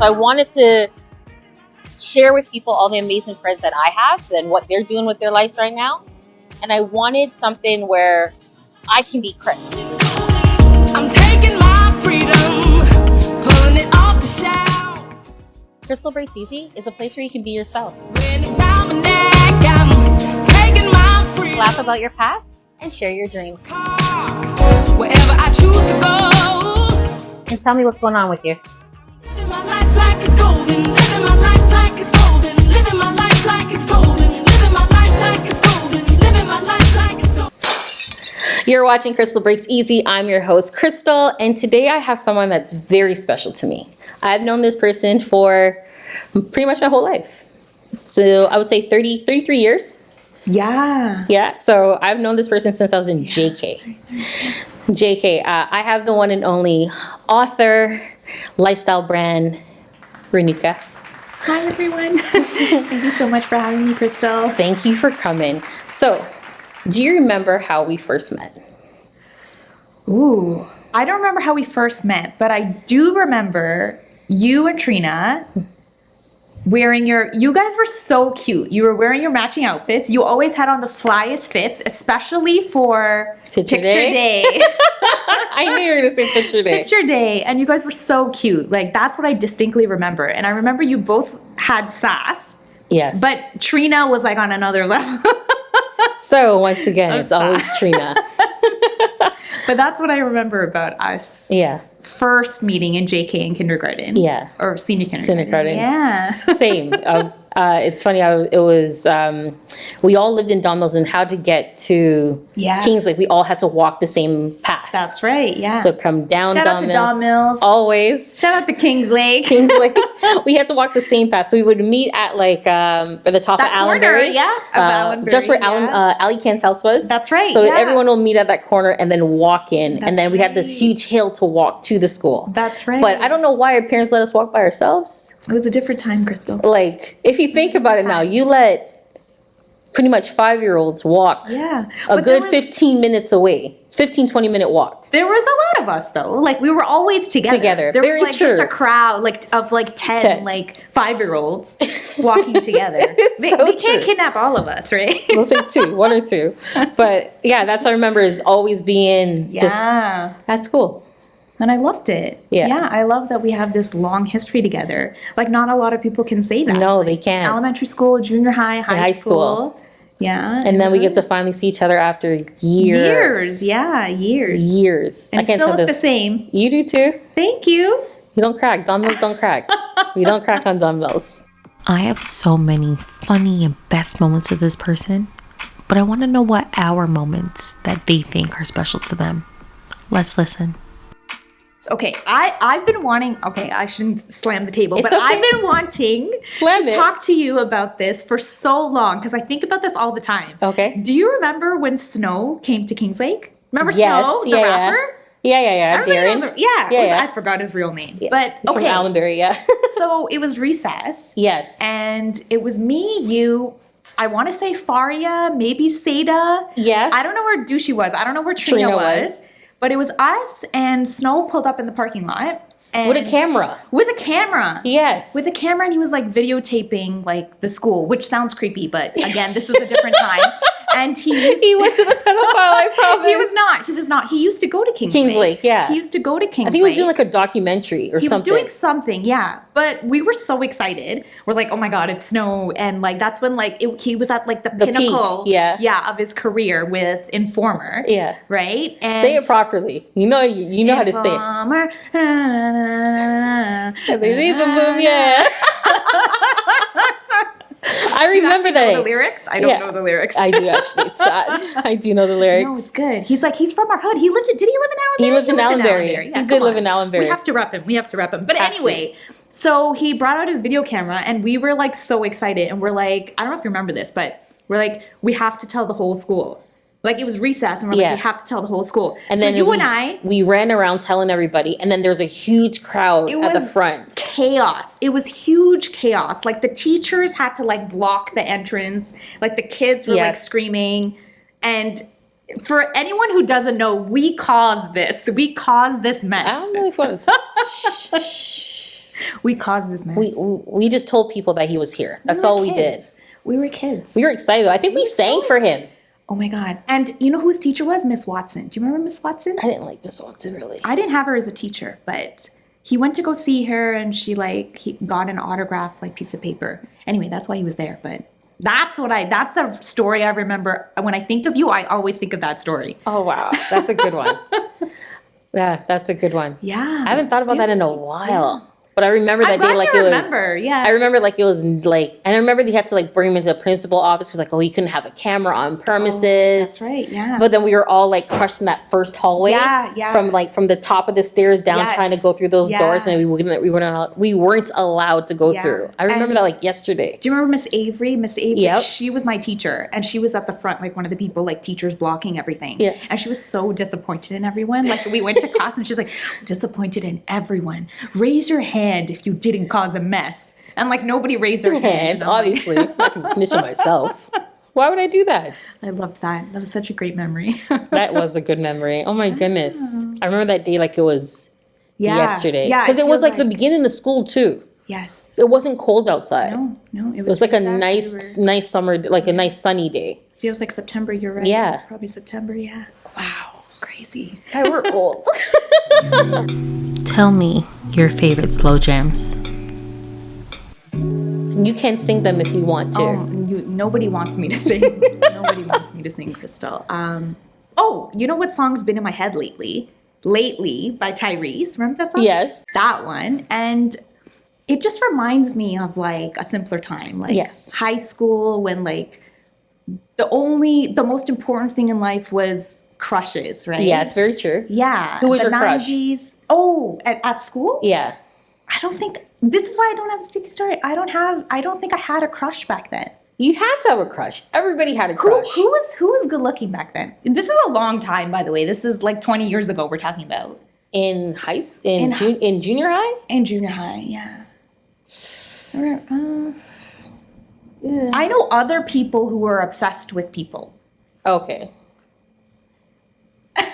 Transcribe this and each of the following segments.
So I wanted to share with people all the amazing friends that I have and what they're doing with their lives right now. And I wanted something where I can be Krys. I'm taking my freedom, pulling it off the shelf. Krystle Break is a place where you can be yourself. Laugh about your past and share your dreams. Wherever I choose to go. And tell me what's going on with you. Living my life like it's golden. Living my life like it's golden. Living my life like it's golden. Living my life like it's golden. Living my life like it's golden. You're watching Krystle Breaks Easy. I'm your host, Krystle, and today I have someone that's very special to me. I've known this person for pretty much my whole life. So I would say 33 years. Yeah. So I've known this person since I was in JK. I have the one and only author, lifestyle brand, Renuka. Hi, everyone. Thank you so much for having me, Krystle. Thank you for coming. So, do you remember how we first met? Ooh, I don't remember how we first met, but I do remember you and Trina wearing you guys were so cute. You were wearing your matching outfits. You always had on the flyest fits, especially for picture day. I knew you were going to say picture day. Picture day. And you guys were so cute. Like, that's what I distinctly remember. And I remember you both had sass. Yes. But Trina was like on another level. So once again, it's always Trina. But that's what I remember about us. Yeah. First meeting in JK in kindergarten. Yeah. Or senior kindergarten. Yeah. Same. It's funny. We all lived in Don Mills, and how to get to Kings Lake, we all had to walk the same path. That's right. Yeah. So come down Shout out to Don Mills. Always. Shout out to Kings Lake. Kings Lake. We had to walk the same path. So we would meet at at the top of Allenbury. Allenbury. Just where Ali Kent's house was. That's right. So everyone will meet at that corner and then walk in. And then we had this huge hill to walk to the school. That's right. But I don't know why our parents let us walk by ourselves. It was a different time, Krystle. Like, if you think about it now, you let pretty much 5-year-olds walk a good 15 minutes away. 15, 20-minute walk. There was a lot of us, though. Like, we were always together. There Very was, true. Just a crowd, of 10, 5-year-olds walking together. They can't kidnap all of us, right? We'll say 1 or 2. But, yeah, that's what I remember is always being just at school. And I loved it. Yeah, I love that we have this long history together. Like, not a lot of people can say that. No, like, they can't. Elementary school, junior high, high school. Yeah. And then we get to finally see each other after years. Years. And I can't still look the same. You do too. Thank you. You don't crack. Dumbbells don't crack. We don't crack on dumbbells. I have so many funny and best moments with this person, but I want to know what our moments that they think are special to them. Let's listen. Okay, I've been wanting, I shouldn't slam the table, but okay. I've been wanting to talk to you about this for so long because I think about this all the time. Okay. Do you remember when Snow came to Kings Lake? Remember Snow, the rapper? Yeah. Darren. I forgot his real name. Yeah. But He's from Allenbury, So it was recess. Yes. And it was me, you, I want to say Faria, maybe Seda. Yes. I don't know where Douchey was. I don't know where Trina was. But it was us, and Snow pulled up in the parking lot. And with a camera. Yes. With a camera, and he was like videotaping like the school, which sounds creepy, but again, this was a different time. And he wasn't a pedophile, I promise. He was not. He used to go to Kings Lake. Yeah. He used to go to Kings Lake. I think he was doing like a documentary or something. He was doing something, yeah. But we were so excited. We're like, oh my God, it's Snow. And like, that's when like, he was at like the pinnacle peak, of his career with Informer. Yeah. Right? And say it properly. You know how to say it. Informer. Boom, yeah. I remember that. Know the lyrics? I don't know the lyrics. I do actually. It's sad. I do know the lyrics. No, it's good. He's from our hood. Did he live in Allenbury? He lived in Allenbury. Yeah, he did live in Allenbury. We have to rep him. But anyway, so he brought out his video camera and we were like so excited. And we're like, I don't know if you remember this, but we're like, we have to tell the whole school. Like, it was recess, and we're like, we have to tell the whole school. And so then we ran around telling everybody, and then there's a huge crowd at the front. Chaos. It was huge chaos. Like, the teachers had to, like, block the entrance. Like, the kids were, like, screaming. And for anyone who doesn't know, we caused this. We caused this mess. I don't know if what it's... We caused this mess. We just told people that he was here. That's were all we did. kids. We were kids. We were excited. I think we sang for him. Oh my God. And you know whose teacher was? Miss Watson. Do you remember Miss Watson? I didn't like Miss Watson, really. I didn't have her as a teacher, but he went to go see her and he got an autograph piece of paper. Anyway, that's why he was there. But that's a story I remember. When I think of you, I always think of that story. Oh, wow. That's a good one. Yeah, that's a good one. Yeah. I haven't thought about that in a while. Yeah. But I remember that day like it was. Yeah. I remember like it was like, and I remember they had to like bring him into the principal office because he couldn't have a camera on premises. Oh, that's right. Yeah. But then we were all like crushed in that first hallway. Yeah. From the top of the stairs down, trying to go through those doors, and we weren't allowed to go through. I remember that like yesterday. Do you remember Miss Avery? Miss Avery. Yep. She was my teacher, and she was at the front, like one of the people, like teachers blocking everything. Yeah. And she was so disappointed in everyone. Like we went to class, and she's like, disappointed in everyone. Raise your hand if you didn't cause a mess. And like nobody raised their hands. Obviously. I'm not going to snitch on myself. Why would I do that? I loved that. That was such a great memory. That was a good memory. Oh my goodness. I remember that day like it was yesterday. Yeah. Because it was like the beginning of school too. Yes. It wasn't cold outside. No. It was like a nice summer, like a nice sunny day. Feels like September, you're right. Yeah. It's probably September, yeah. Wow. Crazy. God, we're old. Tell me your favorite slow jams. You can sing them if you want to. Nobody wants me to sing. Nobody wants me to sing, Krystle. You know what song's been in my head lately? Lately by Tyrese. Remember that song? Yes. That one. And it just reminds me of like a simpler time. Like high school when like the most important thing in life was crushes, right? Yeah, it's very true. Yeah. Who was your 90s. crush? Oh, at school? Yeah. I don't think, this is why I don't have a sticky story. I don't think I had a crush back then. You had to have a crush. Everybody had a crush. Who was good looking back then? This is a long time, by the way. This is like 20 years ago we're talking about. In junior high? In junior high, yeah. I know other people who were obsessed with people. Okay.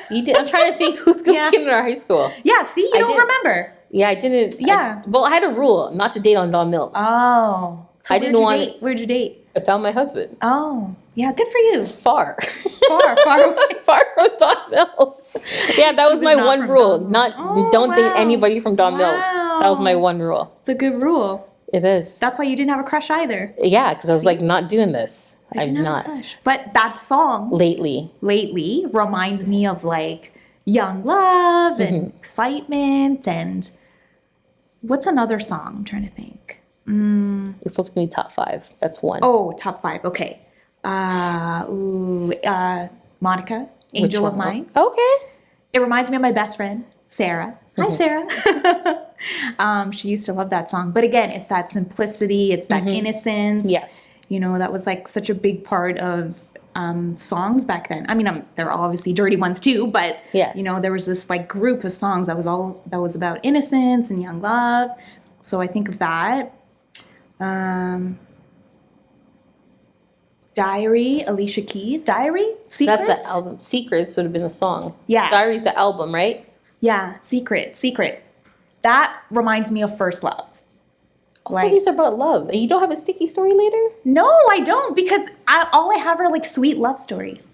You did. I'm trying to think who's good looking in our high school. Yeah, see, you don't remember. Yeah, I didn't. Yeah. I had a rule not to date on Don Mills. Oh. So I didn't want. Where'd you date? I found my husband. Oh. Yeah, good for you. Far away. Far from Don Mills. Yeah, that was my one rule. Don't date anybody from Don Mills. That was my one rule. It's a good rule. It is. That's why you didn't have a crush either. Yeah, because I was like not doing this. I'm not. But that song lately reminds me of like young love and excitement and what's another song? I'm trying to think. If it's gonna be top 5, that's one. Oh, top 5. Okay. Monica, Angel of Mine. Okay. It reminds me of my best friend, Sarah. Hi, Sarah. She used to love that song. But again, it's that simplicity. It's that innocence. Yes. You know, that was like such a big part of songs back then. I mean, there are obviously dirty ones too, but you know, there was this like group of songs that was about innocence and young love. So I think of that. Diary, Alicia Keys. Diary? Secrets? That's the album. Secrets would have been a song. Yeah. Diary's the album, right? Yeah, Secret. That reminds me of First Love. Like, these are about love. And you don't have a sticky story later? No, I don't, because all I have are like sweet love stories.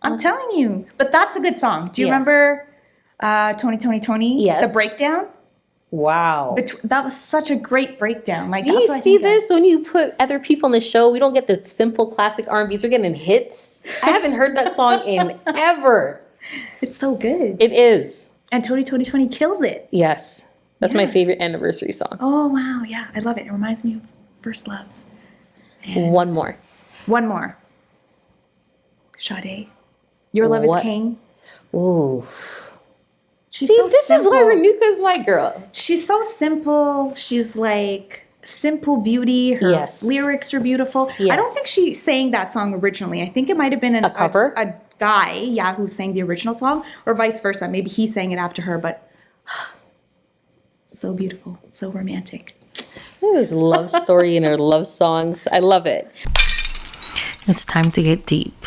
I'm telling you. But that's a good song. Do you remember 2020? Yes. The breakdown? Wow. That was such a great breakdown. Like, do you see this when you put other people on the show? We don't get the simple classic R&Bs. We're getting hits. I haven't heard that song in ever. It's so good. It is. And 2020 kills it. Yes. That's my favorite anniversary song. Oh, wow. Yeah, I love it. It reminds me of First Loves. And one more. Sade. Your Love is King. Ooh. She's see, so this simple. is why Renuka's my girl. She's so simple. She's like simple beauty. Her lyrics are beautiful. Yes. I don't think she sang that song originally. I think it might have been a cover. A guy, who sang the original song, or vice versa. Maybe he sang it after her, but so beautiful, so romantic. Look at this love story and her love songs. I love it. It's time to get deep.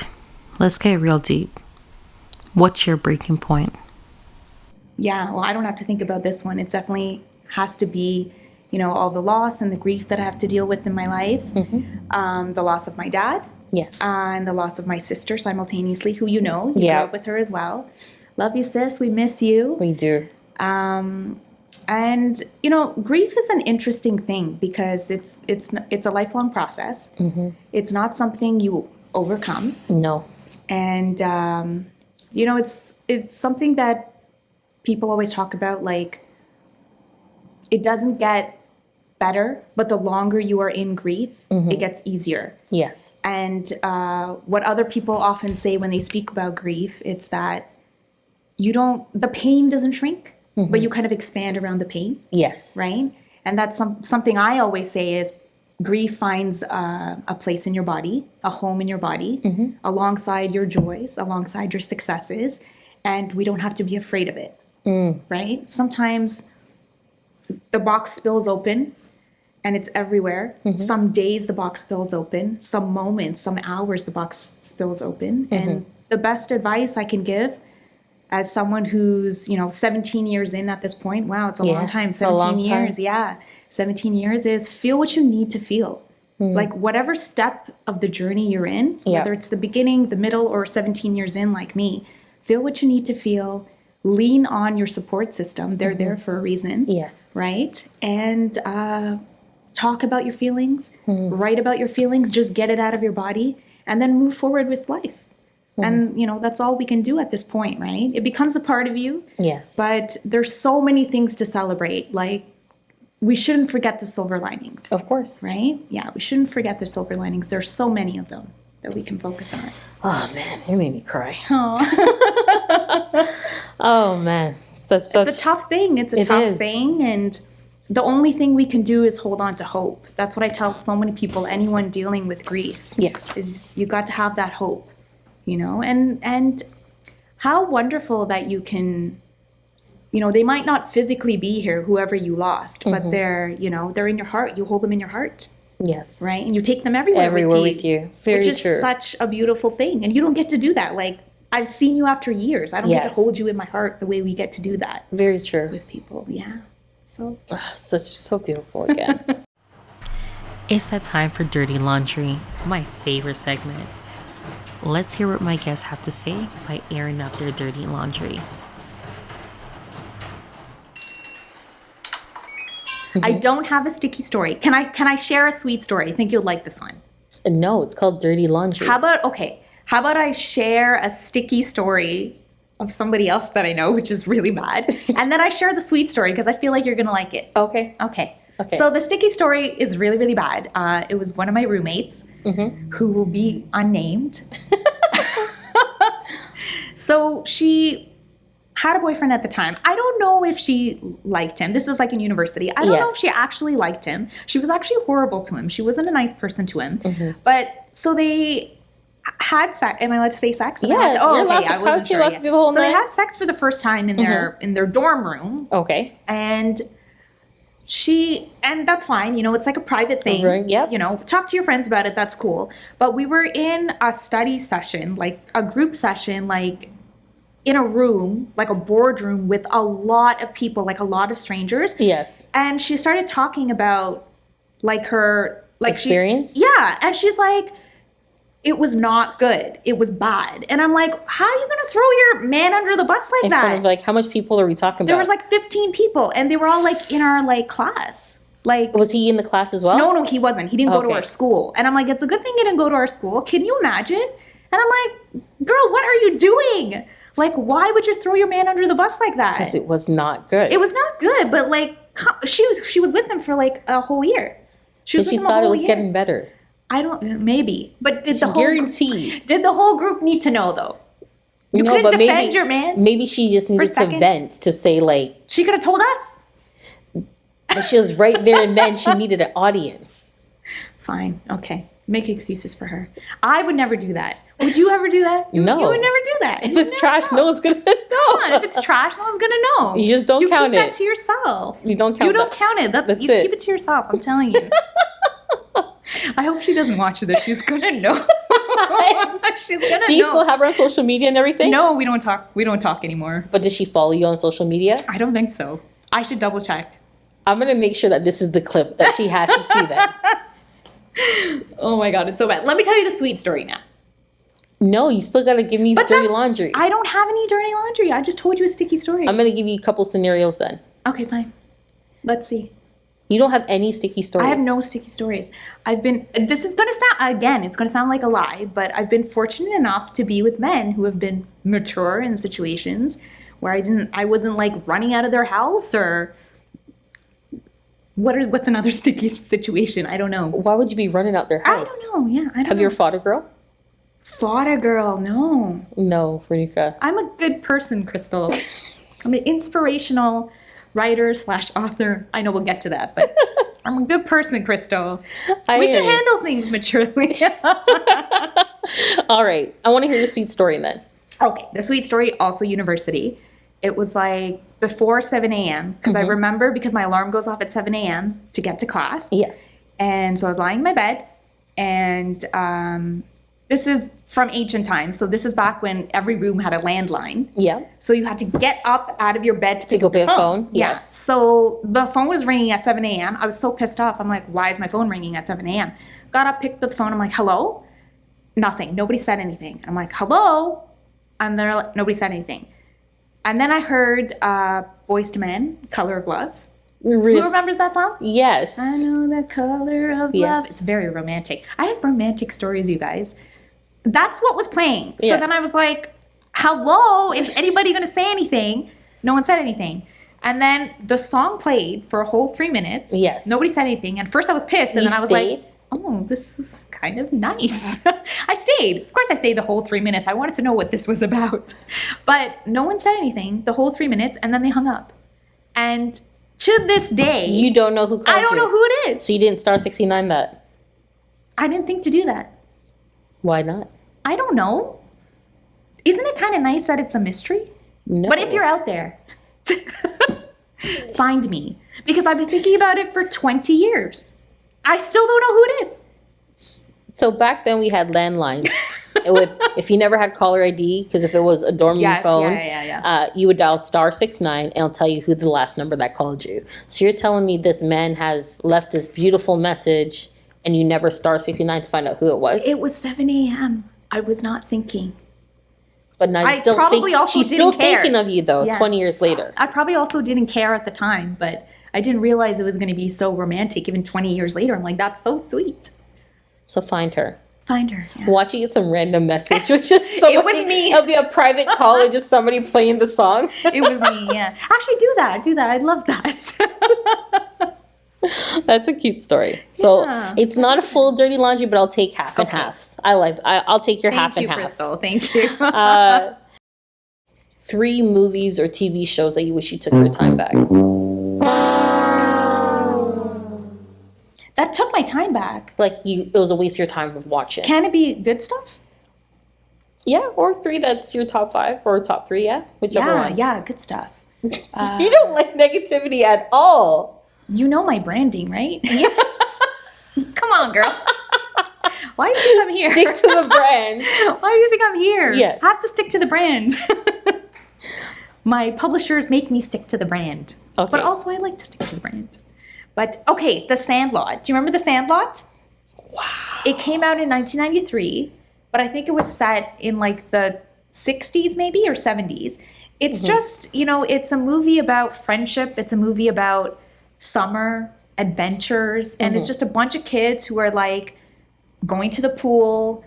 Let's get real deep. What's your breaking point? Yeah, well, I don't have to think about this one. It's definitely has to be, all the loss and the grief that I have to deal with in my life. The loss of my dad. Yes. And the loss of my sister simultaneously, who you grew Yeah. up with her as well. Love you, sis. We miss you. We do. And grief is an interesting thing because it's a lifelong process. It's not something you overcome, No. and it's something that people always talk about. Like, it doesn't get better, but the longer you are in grief, it gets easier. Yes. And what other people often say when they speak about grief, it's that the pain doesn't shrink, but you kind of expand around the pain. Yes. Right? And that's something I always say is grief finds a place in your body, a home in your body, alongside your joys, alongside your successes, and we don't have to be afraid of it. Right? Sometimes the box spills open and it's everywhere. Some days the box spills open, some moments, some hours the box spills open. And the best advice I can give as someone who's, 17 years in at this point, wow, it's a long time, 17 years. Yeah. 17 years is feel what you need to feel. Like whatever step of the journey you're in, whether it's the beginning, the middle, or 17 years in like me, feel what you need to feel. Lean on your support system. They're there for a reason. Yes. Right? And talk about your feelings, write about your feelings, just get it out of your body, and then move forward with life. And, that's all we can do at this point, right? It becomes a part of you. Yes. But there's so many things to celebrate. Like, we shouldn't forget the silver linings. Of course. Right? Yeah, we shouldn't forget the silver linings. There's so many of them that we can focus on. Oh, man. It made me cry. Oh, Oh, man. It's a tough thing. It's a tough thing. And the only thing we can do is hold on to hope. That's what I tell so many people, anyone dealing with grief. Yes. Is you got to have that hope, and how wonderful that you can, they might not physically be here, whoever you lost, but they're in your heart. You hold them in your heart. Yes. Right? And you take them everywhere with you. Very which is true. such a beautiful thing. And you don't get to do that. Like, I've seen you after years. I don't get to Yes. hold you in my heart the way we get to do that Very true. with people. Yeah. So So beautiful again. It's that time for Dirty Laundry, my favorite segment. Let's hear what my guests have to say by airing out their dirty laundry. I don't have a sticky story. Can I share a sweet story? I think you'll like this one. No, it's called Dirty Laundry. How about I share a sticky story of somebody else that I know, which is really bad, and then I share the sweet story because I feel like you're gonna like it. Okay. Okay. Okay. So the sticky story is really, really bad. It was one of my roommates who will be unnamed. So she had a boyfriend at the time. I don't know if she liked him. This was like in university. I don't know if she actually liked him. She was actually horrible to him. She wasn't a nice person to him. But so they had sex. Am I allowed to say sex? Yeah, you're allowed to I wasn't cuss, you're sure allowed yet. to do the whole So they nine. had sex for the first time in their dorm room. Okay. And and that's fine, it's like a private thing. Right, yep. Talk to your friends about it, that's cool. But we were in a study session, like a group session, like in a room, like a boardroom with a lot of people, like a lot of strangers. Yes. And she started talking about like her Experience? And she's like, it was not good. It was bad. And I'm like, how are you going to throw your man under the bus like In that? front of like, how much people are we talking about? There was like 15 people and they were all like in our like class. Like, Was he in the class as well? no, he wasn't. He didn't go to Okay. our school. And I'm like, it's a good thing he didn't go to our school. Can you imagine? And I'm like, girl, what are you doing? Like, why would you throw your man under the bus like that? Because it was not good. It was not good, but like, she was with him for like a whole year. She was But she with him a thought it whole was year. getting better. I don't, maybe. But did the whole Guaranteed. did the whole group need to know though? You No, couldn't but defend maybe, your man. Maybe she just needed to second? vent to say like, She could have told us. but she was right there and then she needed an audience. Fine. Okay. Make excuses for her. I would never do that. Would you ever do that? No. You would never do that. If You it's would trash, never no know. one's gonna know. Come on, if it's trash, no one's gonna know. You just don't count keep that it. to yourself. You don't count You don't that. count it. That's You it. keep it to yourself. I'm telling you. I hope she doesn't watch this. She's gonna know. She's gonna Do you know. still have her on social media and everything? No, we don't talk anymore. But does she follow you on social media? I don't think so. I should double check. I'm going to make sure that this is the clip that she has to see that. Oh my God, it's so bad. Let me tell you the sweet story now. No, you still got to give me dirty laundry. I don't have any dirty laundry. I just told you a sticky story. I'm going to give you a couple scenarios then. Okay, fine. Let's see. You don't have any sticky stories. I have no sticky stories. This is going to sound, again, it's going to sound like a lie, but I've been fortunate enough to be with men who have been mature in situations where I wasn't like running out of their house or what's another sticky situation? I don't know. Why would you be running out their house? I don't know. Yeah, I don't know. Have you ever fought a girl? Fought a girl? No. No, Renuka. I'm a good person, Krystle. I'm an inspirational writer / author. I know we'll get to that, but I'm a good person, Krystle. We can handle things maturely. All right. I want to hear your sweet story then. Okay. The sweet story, also university. It was like before 7 a.m. because I remember because my alarm goes off at 7 a.m. to get to class. Yes. And so I was lying in my bed and this is from ancient times. So this is back when every room had a landline. Yeah. So you had to get up out of your bed to pick go up your pay a phone. phone. Yeah. Yes. So the phone was ringing at 7 a.m. I was so pissed off. I'm like, why is my phone ringing at 7 a.m.? Got up, picked up the phone. I'm like, hello? Nothing. Nobody said anything. I'm like, hello? And they're like, nobody said anything. And then I heard Boyz II Men, Color of Love. Who remembers that song? Yes. I know the color of Yes. love. It's very romantic. I have romantic stories, you guys. That's what was playing. So Yes. then I was like, hello? Is anybody going to say anything? No one said anything. And then the song played for a whole 3 minutes. Yes. Nobody said anything. And first I was pissed. And You then I was stayed? like, oh, this is kind of nice. I stayed. Of course I stayed the whole 3 minutes. I wanted to know what this was about. But no one said anything the whole 3 minutes. And then they hung up. And to this day, You don't know who called you. I don't know who it is. So you didn't star 69 that. I didn't think to do that. Why not? I don't know. Isn't it kind of nice that it's a mystery? No. But if you're out there, find me. Because I've been thinking about it for 20 years. I still don't know who it is. So back then we had landlines. With if you never had caller ID, because if it was a dorm room Yes, phone, yeah. you would dial star 69 and it'll tell you who the last number that called you. So you're telling me this man has left this beautiful message and you never star 69 to find out who it was? It was 7 a.m. I was not thinking. But now I you still probably think also she's still didn't care. thinking of you though, Yeah. 20 years later. I probably also didn't care at the time, but I didn't realize it was going to be so romantic even 20 years later. I'm like, that's so sweet. So find her. Find her. Yeah. Watch you get some random message, which is somebody, It was me. It'll be a private call and just somebody playing the song. It was me, yeah. Actually, do that. I'd love that. That's a cute story. So Yeah. it's not a full dirty laundry, but I'll take half and Okay. half. I'll take your half Thank and you, half. Krystle. Thank you. 3 movies or TV shows that you wish you took your time back. That took my time back. Like it was a waste of your time of watching. Can it be good stuff? Yeah, or 3 that's your top 5 or top 3, yeah? Whichever one. Yeah, good stuff. You don't like negativity at all. You know my branding, right? Yes. Come on, girl. Why do you think I'm here? Stick to the brand. Why do you think I'm here? Yes. I have to stick to the brand. My publishers make me stick to the brand. Okay. But also I like to stick to the brand. But, okay, The Sandlot. Do you remember The Sandlot? Wow. It came out in 1993, but I think it was set in like the 60s maybe or 70s. It's just, it's a movie about friendship. It's a movie about summer adventures. And it's just a bunch of kids who are like going to the pool,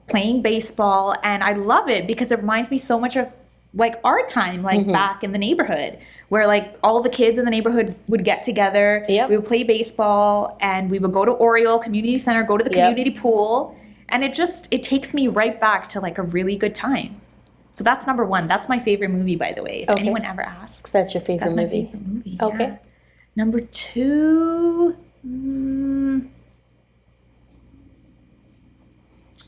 playing baseball. And I love it because it reminds me so much of like our time, like back in the neighborhood, where like all the kids in the neighborhood would get together. Yep. We would play baseball and we would go to Oriole Community Center, go to the community pool. And it takes me right back to like a really good time. So that's number 1. That's my favorite movie, by the way, if anyone ever asks. That's your favorite That's my movie? favorite movie. Okay. Yeah. Number 2,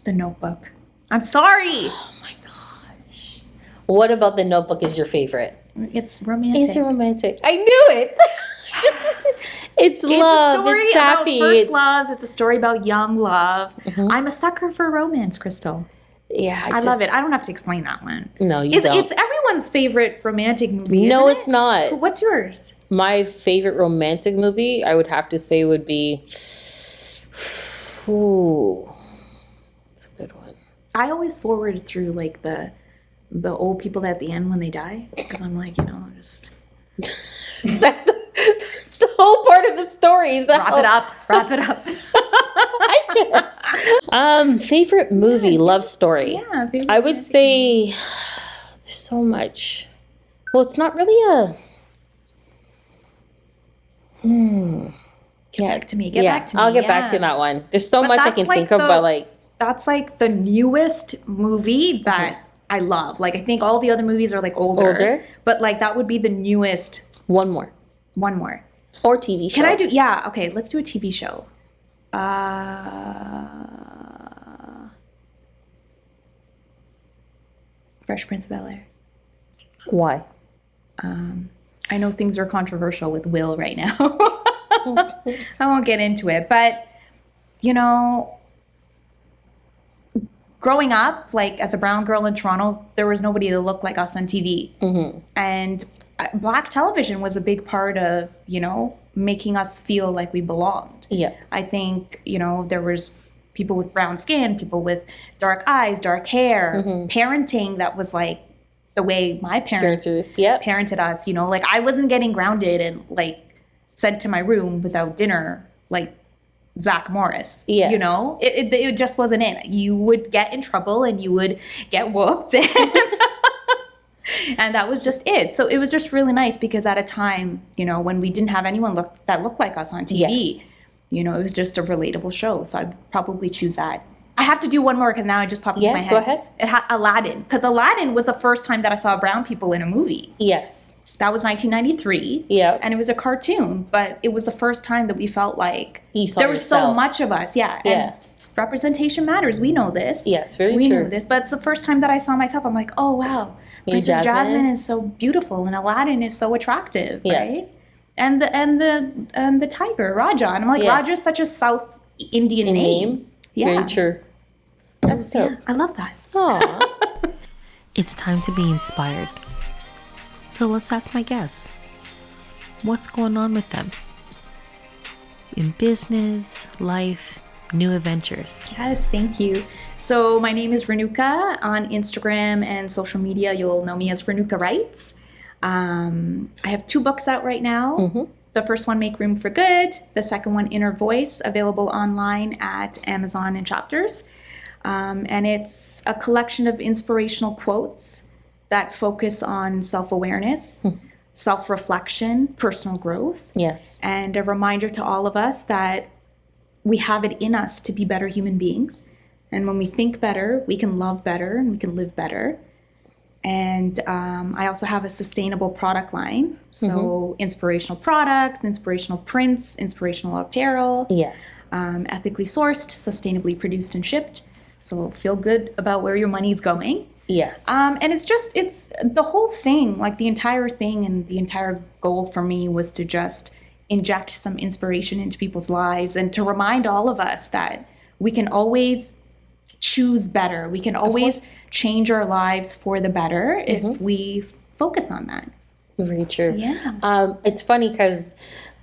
The Notebook. I'm sorry. Oh my gosh. What about The Notebook is your favorite? It's romantic. It's romantic. I knew it. It's love. a story It's sappy. about first It's loves. It's a story about young love. I'm a sucker for romance, Krystle. yeah. I love it. I don't have to explain that one. No, you don't. It's everyone's favorite romantic movie. No, isn't it's it? not. What's yours? my favorite romantic movie, I would have to say would be, ooh, it's a good one. I always forward through like the old people at the end when they die, because I'm like, just That's the whole part of the story. Is that wrap it up. I can't. Favorite movie, love story. Yeah, favorite I would say there's so much. Well, it's not really a. Get back to me. I'll get back to you on that one. There's so But much I that's can like think of, but like that's like the newest movie that I love. Like I think all the other movies are like older. But like that would be the newest. one more or TV show. Can I do? Yeah. Okay. Let's do a TV show. Fresh Prince of Bel-Air. Why? I know things are controversial with Will right now. I won't get into it, but growing up, like as a brown girl in Toronto, there was nobody to look like us on TV. And Black television was a big part of, making us feel like we belonged. Yeah. I think, there was people with brown skin, people with dark eyes, dark hair, parenting that was like the way my parents parented us, like I wasn't getting grounded and like sent to my room without dinner, like Zach Morris. Yeah. It just wasn't in. You would get in trouble and you would get whooped. And that was just it. So it was just really nice because at a time, when we didn't have anyone that looked like us on TV, it was just a relatable show. So I'd probably choose that. I have to do one more because now it just popped into my head. Go ahead. Aladdin. Because Aladdin was the first time that I saw brown people in a movie. Yes. That was 1993. Yeah. And it was a cartoon, but it was the first time that we felt like there was yourself. so much of us. Yeah. And representation matters. We know this. Yes, very we true. know this. But it's the first time that I saw myself. I'm like, oh, wow. Princess Jasmine is so beautiful and Aladdin is so attractive. Yes. Right? And the tiger, Raja. And I'm like, Raja is such a South Indian name. Yeah. Very true. That's dope. I love that. Aww. It's time to be inspired. So let's ask my guests. What's going on with them? In business, life, new adventures. Yes, thank you. So my name is Renuka. On Instagram and social media, you'll know me as Renuka Writes. I have 2 books out right now. The first one, Make Room for Good. The second one, Inner Voice, available online at Amazon and Chapters. And it's a collection of inspirational quotes that focus on self-awareness, self-reflection, personal growth. Yes. And a reminder to all of us that we have it in us to be better human beings. And when we think better, we can love better and we can live better. And I also have a sustainable product line. So inspirational products, inspirational prints, inspirational apparel. Yes. Ethically sourced, sustainably produced and shipped. So feel good about where your money's going. Yes. And it's the whole thing, like the entire thing and the entire goal for me was to just inject some inspiration into people's lives and to remind all of us that we can always choose better. We can always change our lives for the better if we focus on that. Very true. Yeah. It's funny because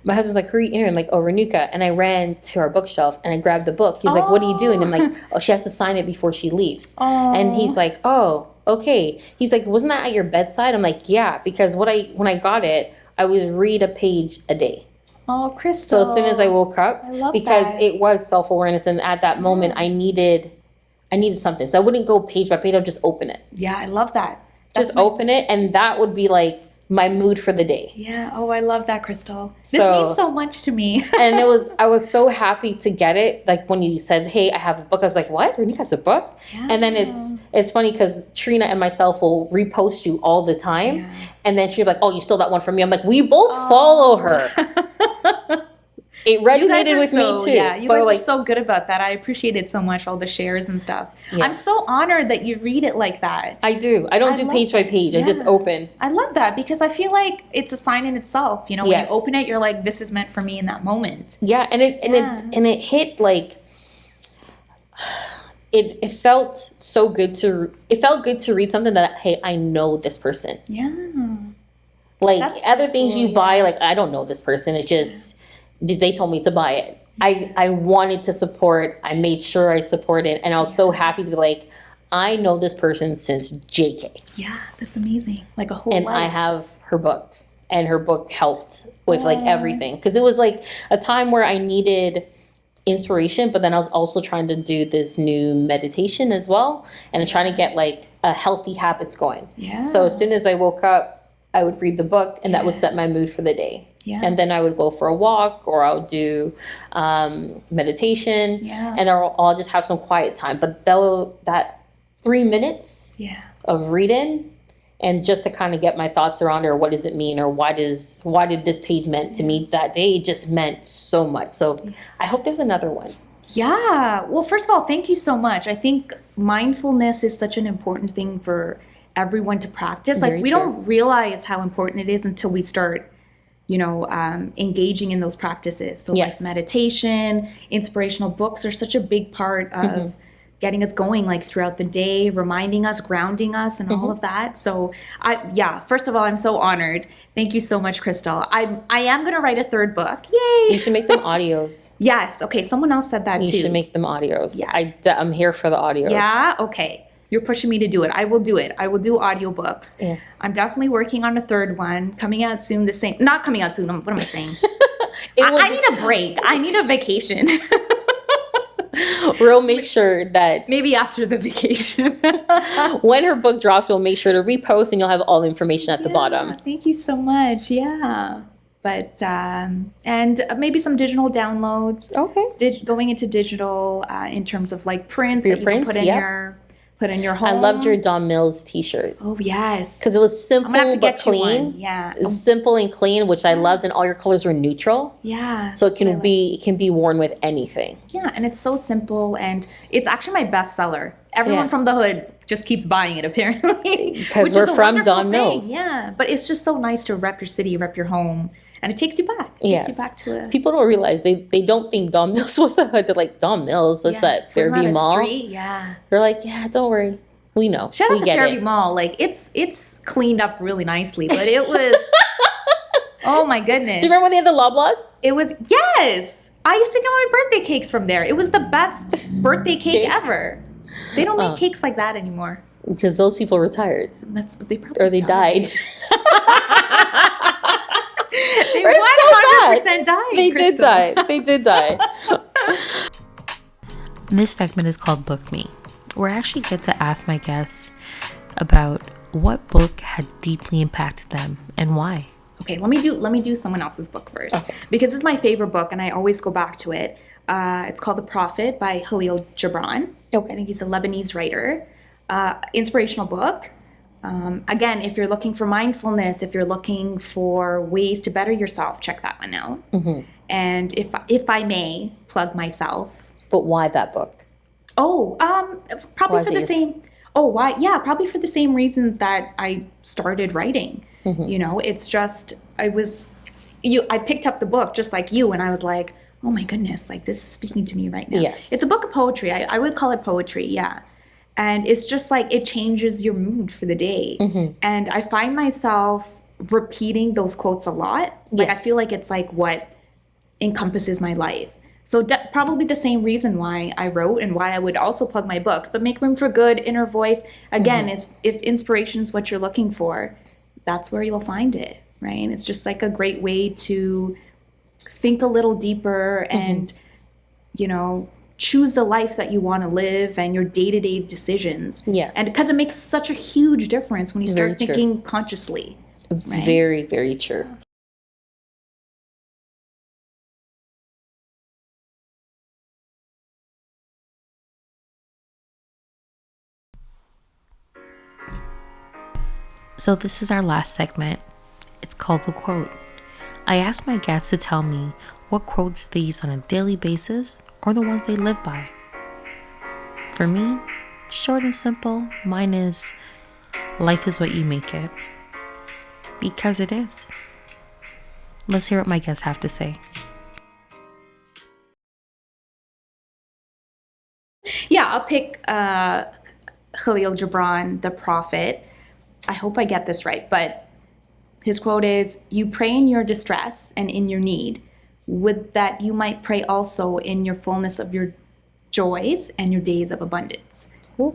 my husband's like, who are you interviewing? I'm like, oh, Renuka. And I ran to our bookshelf and I grabbed the book. He's like, what are you doing? I'm like, oh, she has to sign it before she leaves. And he's like, oh, okay. He's like, wasn't that at your bedside? I'm like, yeah, because when I got it, I would read a page a day. Oh, Krystle. So as soon as I woke up, because that. it was self-awareness, and at that moment I needed something. So I wouldn't go page by page, I'd just open it. Yeah, I love that. Open it, and that would be like my mood for the day. Yeah. Oh, I love that, Krystle. This So- means so much to me. And I was so happy to get it. Like when you said, hey, I have a book, I was like, what? Renuka has a book? Yeah. And then it's funny because Trina and myself will repost you all the time. Yeah. And then she'll be like, oh, you stole that one from me. I'm like, we both follow her. It resonated with me too. Yeah, you But guys like, are so good about that. I appreciate it so much, all the shares and stuff. Yeah. I'm so honored that you read it like that. I do. I don't I do love page by page. I just Yeah. open. I love that because I feel like it's a sign in itself. You know, when Yes. you open it, you're like, this is meant for me in that moment. Yeah, and it hit like it felt so good to read something that, hey, I know this person. Yeah. Like That's other so things cool, you buy, like I don't know this person. It just they told me to buy it. I wanted to support. I made sure I supported, and I was so happy to be like, I know this person since JK, Yeah, that's amazing. Like a whole and life. I have her book, and her book helped with like everything because it was like a time where I needed inspiration, but then I was also trying to do this new meditation as well, and trying to get like a healthy habits going. Yeah. So as soon as I woke up, I would read the book, and that would set my mood for the day. Yeah. And then I would go for a walk, or I would do meditation, and I'll just have some quiet time. But that 3 minutes Yeah. of reading, and just to kind of get my thoughts around it, or what does it mean, or why did this page meant to me that day, it just meant so much. So I hope there's another one. Yeah. Well, first of all, thank you so much. I think mindfulness is such an important thing for everyone to practice. Like Very we true. don't realize how important it is until we start, engaging in those practices. So Yes. like meditation, inspirational books are such a big part of getting us going like throughout the day, reminding us, grounding us, and all of that. So first of all, I'm so honored. Thank you so much, Krystle. I am going to write a third book. Yay! You should make them audios. Yes. Okay. Someone else said that You too. should make them audios. Yes. I'm here for the audios. Yeah. Okay. You're pushing me to do it. I will do it. I will do audiobooks. Yeah. I'm definitely working on a third one coming out soon. Not coming out soon. What am I saying? I need a break. I need a vacation. We'll make sure that Maybe after the vacation. when her book drops, we'll make sure to repost, and you'll have all the information at the bottom. Thank you so much. Yeah. But and maybe some digital downloads. Okay. Going into digital in terms of like prints Your that you can prints, put in your home. I loved your Don Mills t-shirt Oh yes. because it was simple I'm gonna have to but get you clean. one. Yeah. It's simple and clean, which I loved, and all your colors were neutral. Yeah. So it that's what I can like. it can be worn with anything. Yeah, and it's so simple, and it's actually my bestseller. Everyone Yeah. from the hood just keeps buying it, apparently. Because which we're is a from wonderful Don thing. Mills. Yeah, but it's just so nice to rep your city, rep your home, and it takes you back. It takes you back to it. People don't realize they don't think Don Mills was a hood. They're like, Don Mills, it's at Fairview Mall. Yeah. They're like, yeah, don't worry. We know. Shout we out to get Fairview it. Mall. Like it's cleaned up really nicely, but it was oh my goodness. Do you remember when they had the Loblaws? It was yes. I used to get my birthday cakes from there. It was the best birthday cake ever. They don't make cakes like that anymore. Because those people retired. They probably Or they died. They We're so 100% died. They did Krystle. die. They did die. This segment is called Book Me, where I actually get to ask my guests about what book had deeply impacted them and why. Okay, let me do someone else's book first because it's my favorite book and I always go back to it. It's called The Prophet by Khalil Gibran. I think he's a Lebanese writer. Inspirational book. Again, if you're looking for mindfulness, if you're looking for ways to better yourself, check that one out. And if I may plug myself. But why that book? Oh, probably Why is for it the same. Oh, why? Yeah, probably for the same reasons that I started writing. You know, it's just I picked up the book just like you, and I was like, oh my goodness, like this is speaking to me right now. Yes. It's a book of poetry. I would call it poetry, yeah. And it's just like it changes your mood for the day. And I find myself repeating those quotes a lot. Like I Yes. feel like it's like what encompasses my life. So probably the same reason why I wrote and why I would also plug my books, but make room for good inner voice. Again, is if inspiration is what you're looking for, that's where you'll find it, right? It's just like a great way to think a little deeper and, choose the life that you want to live and your day-to-day decisions. Yes. And because it makes such a huge difference when you start Very true. thinking consciously. Right? Very, very true. So this is our last segment. It's called The Quote. I ask my guests to tell me what quotes they use on a daily basis or the ones they live by. For me, short and simple, mine is, life is what you make it. Because it is. Let's hear what my guests have to say. Yeah, I'll pick Khalil Gibran, The Prophet. I hope I get this right, but His quote is, "You pray in your distress and in your need, would that you might pray also in your fullness of your joys and your days of abundance." Ooh.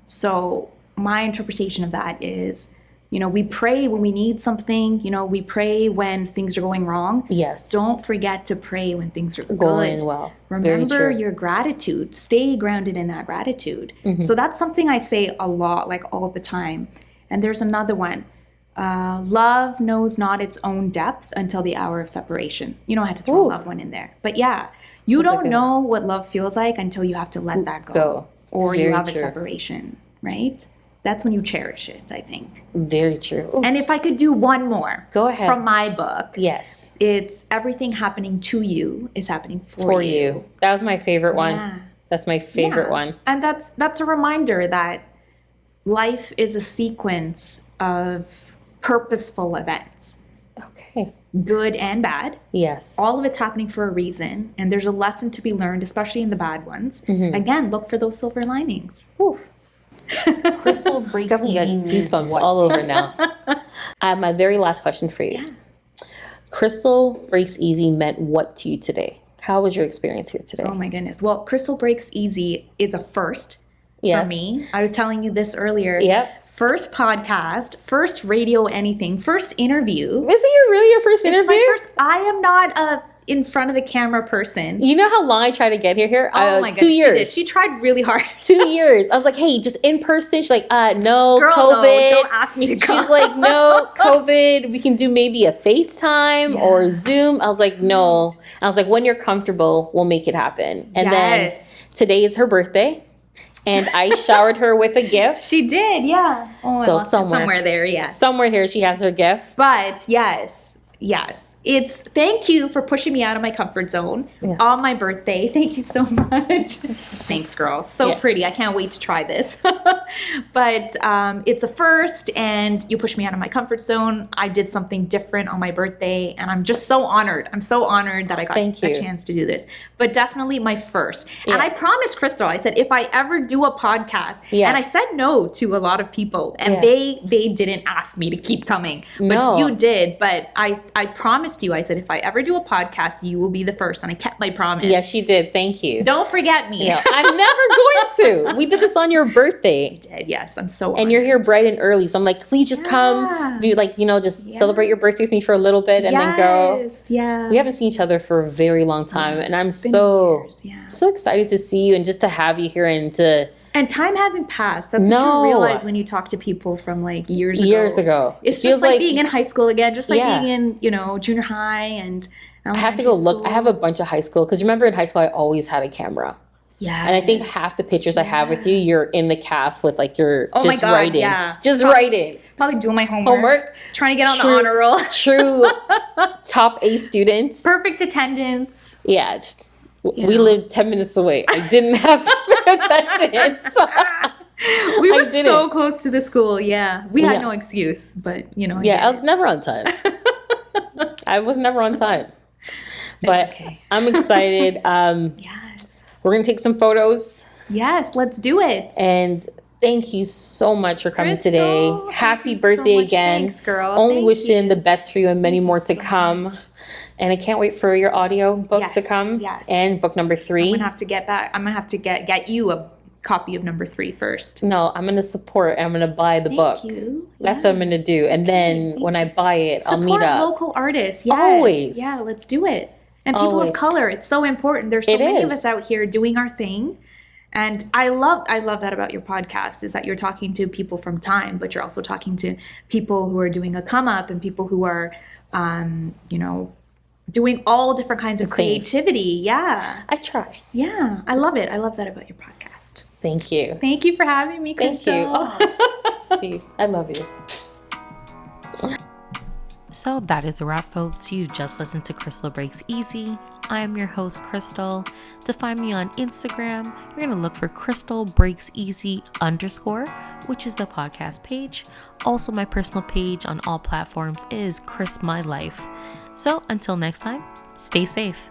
So my interpretation of that is, we pray when we need something, we pray when things are going wrong. Yes. Don't forget to pray when things are Going good. well. Very Remember true. your gratitude. Stay grounded in that gratitude. Mm-hmm. So that's something I say a lot, like all the time. And there's another one. Love knows not its own depth until the hour of separation. I had to throw a Ooh. loved one in there. But yeah, you That's a don't good know what love feels like until you have to let that go. Or you Very have a true. separation, right? That's when you cherish it, I think. Very true. Ooh. And if I could do one more. Go ahead. From my book. Yes. It's everything happening to you is happening For you. That was my favorite one. Yeah. That's my favorite Yeah. one. And that's a reminder that life is a sequence of purposeful events, Okay. good and bad. Yes. All of it's happening for a reason, and there's a lesson to be learned, especially in the bad ones. Mm-hmm. Again, look for those silver linings. Whew. Krystle Breaks Got me Easy means goosebumps what? all over now. I have my very last question for you. Yeah. Krystle Breaks Easy meant what to you today? How was your experience here today? Oh my goodness. Well, Krystle Breaks Easy is a first Yes. for me. I was telling you this earlier. Yep. First podcast, first radio anything, first interview. Is it really your first interview? It's my first. I am not a in front of the camera person. You know how long I tried to get here? Oh my 2 goodness, years. She tried really hard. 2 years. I was like, hey, just in person. She's like, no, Girl, COVID. no, don't ask me to come. She's like, no, COVID. We can do maybe a FaceTime or Zoom. I was like, no. I was like, when you're comfortable, we'll make it happen. And Yes. then today is her birthday. And I showered her with a gift. She did, yeah. Oh, So I lost it somewhere. somewhere there, yeah. Somewhere here, she has her gift. But yes, it's thank you for pushing me out of my comfort zone on my birthday. Thank you so much. Thanks, girl. So Yeah. pretty. I can't wait to try this. But it's a first, and you pushed me out of my comfort zone. I did something different on my birthday, and I'm just so honored. I'm so honored that I got Thank you. a chance to do this. But definitely my first. And I Yes. promised Krystle, I said, if I ever do a podcast, Yes. and I said no to a lot of people, and Yes. they didn't ask me to keep coming. But No. you did. But I promised you, I said, if I ever do a podcast, you will be the first. And I kept my promise. Yes, she did. Thank you. Don't forget me. No, I'm never going to. We did this on your birthday. Yes, I'm so And you're here bright and early. So I'm like, please just Yeah. come. Be like, just celebrate your birthday with me for a little bit and then go. Yes, yeah. We haven't seen each other for a very long time. And I'm so years, yeah. so excited to see you and just to have you here and to And time hasn't passed. That's what No. you realize when you talk to people from like years ago. It's It just feels like being in high school again, just like Yeah. being in, junior high and I have to go elementary look. I have a bunch of high school because remember in high school I always had a camera. Yeah. And I think half the pictures I have with you, you're in the calf with like your Oh my just God, writing. yeah. Just Probably- writing. Probably doing my homework. Trying to get on True. the honor roll. True top A students. Perfect attendance. Yeah, we know. lived 10 minutes away. I didn't have attendance. We were I didn't. so close to the school. Yeah. We had Yeah. no excuse, but Yeah, I was never on time. I was never on time. But okay. I'm excited. Yes. We're going to take some photos. Yes, let's do it. And thank you so much for coming today. Krystle, thank Happy you so birthday much. again. Thanks, girl. Only Thank wishing you. the best for you and many Thank you more to so come. much. And I can't wait for your audio books to Yes, come. yes. And book number 3. I'm gonna have to get back. I'm gonna have to get you a copy of number 3 first. No, I'm going to support. I'm going to buy the book. Thank you. That's what I'm going to do. And then when I buy it, I'll meet Support up. local artists. Yes. Always. Yeah, let's do it. And people Always. of color. It's so important. There's so It many of is. us out here doing our thing. And I love that about your podcast is that you're talking to people from time, but you're also talking to people who are doing a come up and people who are, doing all different kinds of Things. creativity. Yeah. I try. Yeah. I love it. I love that about your podcast. Thank you. Thank you for having me, Thank you. Krystle. Oh, it's good to see you. I love you. So that is a wrap, folks. You just listened to Krystle Breaks Easy. I am your host, Krystle. To find me on Instagram, you're going to look for Krystle Breaks Easy _ which is the podcast page. Also, my personal page on all platforms is Krys My Life. So until next time, stay safe.